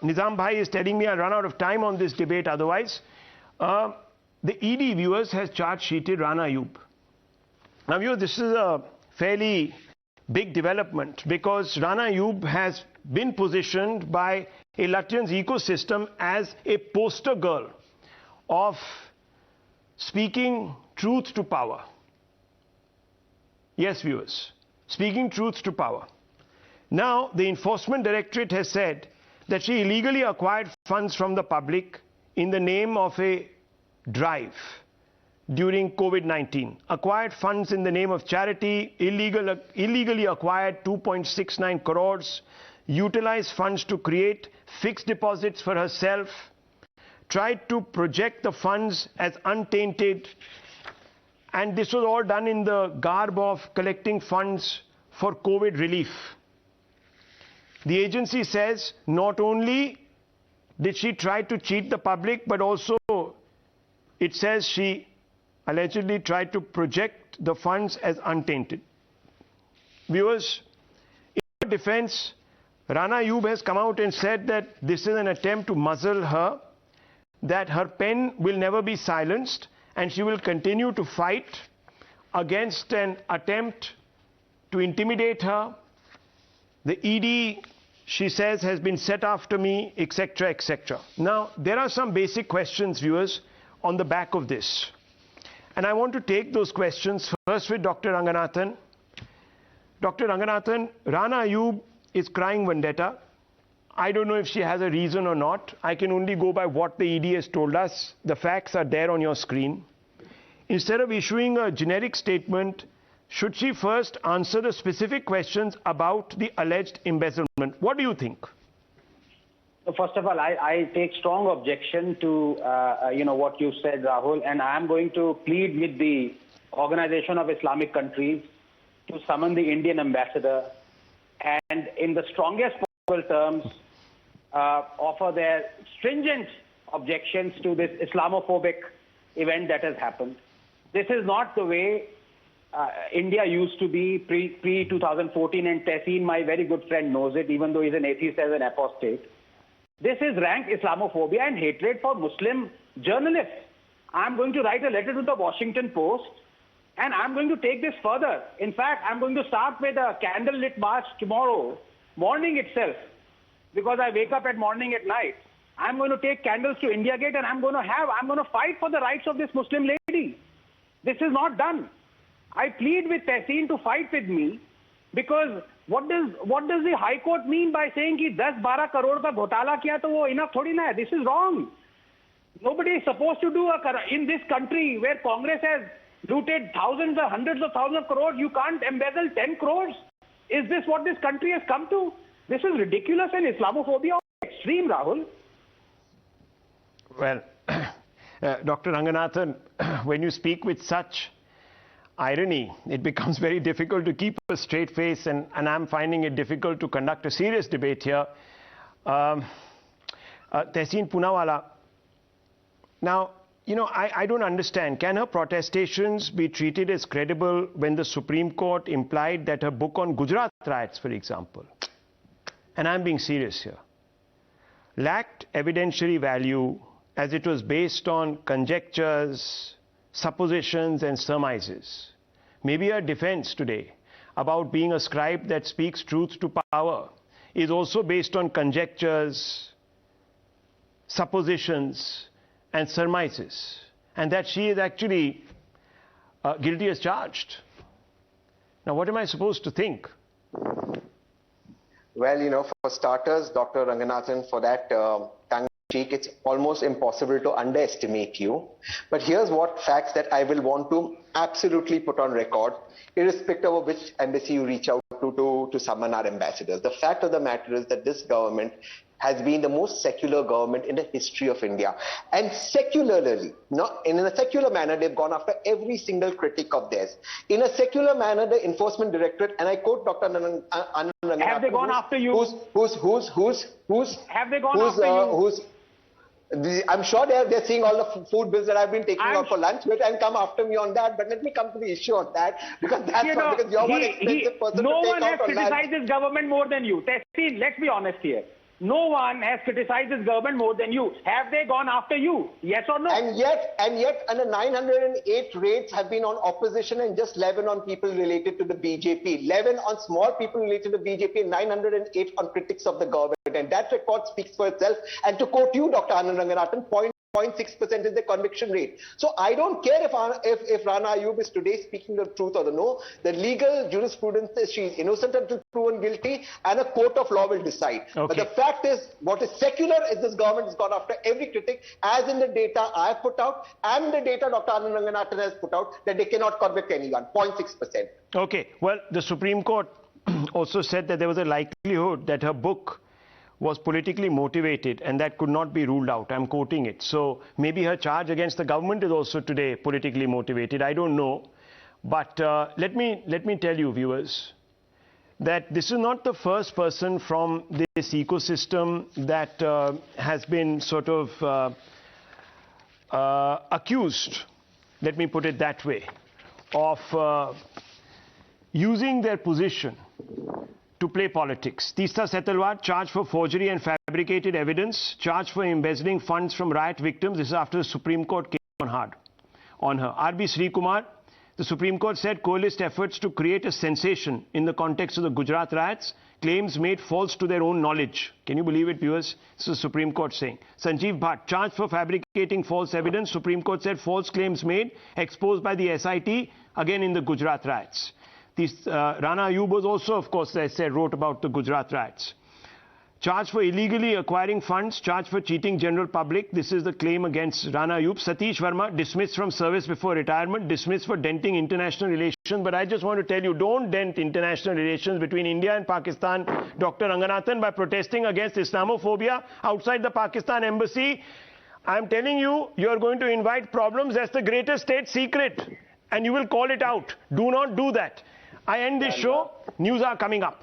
Nizam Bhai is telling me I'll run out of time on this debate otherwise. The ED, viewers, has charge-sheeted Rana Ayyub. Now, viewers, this is a fairly big development because Rana Ayyub has been positioned by a Lutyens ecosystem as a poster girl of speaking truth to power. Yes, viewers, speaking truth to power. Now, the Enforcement Directorate has said that she illegally acquired funds from the public in the name of a drive during COVID-19. Acquired funds in the name of charity, illegally acquired 2.69 crores, utilized funds to create fixed deposits for herself, tried to project the funds as untainted, and this was all done in the garb of collecting funds for COVID relief. The agency says not only did she try to cheat the public, but also it says she allegedly tried to project the funds as untainted. Viewers, in her defense, Rana Ayyub has come out and said that this is an attempt to muzzle her, that her pen will never be silenced and she will continue to fight against an attempt to intimidate her. The ED, she says, has been set after me, etc., etc. Now, there are some basic questions, viewers, on the back of this. And I want to take those questions first with Dr. Ranganathan. Dr. Ranganathan, Rana Ayyub is crying vendetta. I don't know if she has a reason or not. I can only go by what the ED has told us. The facts are there on your screen. Instead of issuing a generic statement, should she first answer the specific questions about the alleged embezzlement? What do you think? So first of all, I take strong objection to what you said, Rahul, and I am going to plead with the Organization of Islamic Countries to summon the Indian ambassador and in the strongest possible terms offer their stringent objections to this Islamophobic event that has happened. This is not the way India used to be pre-2014, and Tehseen, my very good friend, knows it, even though he's an atheist as an apostate. This is rank Islamophobia and hatred for Muslim journalists. I'm going to write a letter to the Washington Post, and I'm going to take this further. In fact, I'm going to start with a candlelit march tomorrow morning itself, because I wake up at morning at night. I'm going to take candles to India Gate, and I'm going to fight for the rights of this Muslim lady. This is not done. I plead with Tehseen to fight with me, because what does the High Court mean by saying कि 10-12 crore का घोटाला किया तो वो enough थोड़ी ना है? This is wrong. Nobody is supposed to do in this country where Congress has looted thousands or hundreds of thousands of crores. You can't embezzle 10 crores. Is this what this country has come to? This is ridiculous and Islamophobia extreme, Rahul. Well, Dr. Ranganathan, when you speak with such irony, it becomes very difficult to keep a straight face, and I'm finding it difficult to conduct a serious debate here. Tehseen Poonavala, now, I don't understand. Can her protestations be treated as credible when the Supreme Court implied that her book on Gujarat riots, for example, and I'm being serious here, lacked evidentiary value as it was based on conjectures, suppositions and surmises? Maybe a defense today about being a scribe that speaks truth to power is also based on conjectures, suppositions and surmises, and that she is actually guilty as charged. Now, what am I supposed to think? Well, for starters, Dr. Ranganathan, for that tongue-in-cheek, it's almost impossible to underestimate you. But here's what facts that I will want to absolutely put on record, irrespective of which embassy you reach out to summon our ambassadors. The fact of the matter is that this government has been the most secular government in the history of India. And secularly, in a secular manner, they've gone after every single critic of theirs. In a secular manner, the Enforcement Directorate, and I quote Dr. Ranganathan, have they gone after you? Have they gone after you? I'm sure they're seeing all the food bills that I've been taking out for lunch with and come after me on that. But let me come to the issue on that, because that's not, because you're one expensive person no to take one has out on criticized lunch. this government more than you. Tehseen, let's be honest here. No one has criticized this government more than you. Have they gone after you? Yes or no? And yet, under 908 raids have been on opposition and just 11 on people related to the BJP. 11 on small people related to the BJP, 908 on critics of the government. And that record speaks for itself. And to quote you, Dr. Anand Ranganathan, 0.6% is the conviction rate. So I don't care if Rana Ayyub is today speaking the truth or the no. The legal jurisprudence is she is innocent until proven guilty, and a court of law will decide. Okay. But the fact is, what is secular is this government has gone after every critic, as in the data I have put out and the data Dr. Anand Ranganathan has put out, that they cannot convict anyone. 0.6%. Okay. Well, the Supreme Court also said that there was a likelihood that her book was politically motivated, and that could not be ruled out. I'm quoting it. So maybe her charge against the government is also today politically motivated. I don't know. But let me tell you, viewers, that this is not the first person from this ecosystem that has been sort of accused, let me put it that way, of using their position to play politics. Teesta Setalwar, charged for forgery and fabricated evidence, charged for embezzling funds from riot victims. This is after the Supreme Court came on her. R.B. Sri Kumar, the Supreme Court said coalesced efforts to create a sensation in the context of the Gujarat riots, claims made false to their own knowledge. Can you believe it, viewers? This is the Supreme Court saying. Sanjeev Bhatt, charged for fabricating false evidence. Supreme Court said false claims made, exposed by the SIT, again in the Gujarat riots. Rana Ayyub was also, of course, as I said, wrote about the Gujarat riots. Charged for illegally acquiring funds, charged for cheating general public. This is the claim against Rana Ayyub. Satish Verma, dismissed from service before retirement, dismissed for denting international relations. But I just want to tell you, don't dent international relations between India and Pakistan, Dr. Ranganathan, by protesting against Islamophobia outside the Pakistan embassy. I'm telling you, you're going to invite problems. That's the greatest state secret. And you will call it out. Do not do that. I end this show. News are coming up.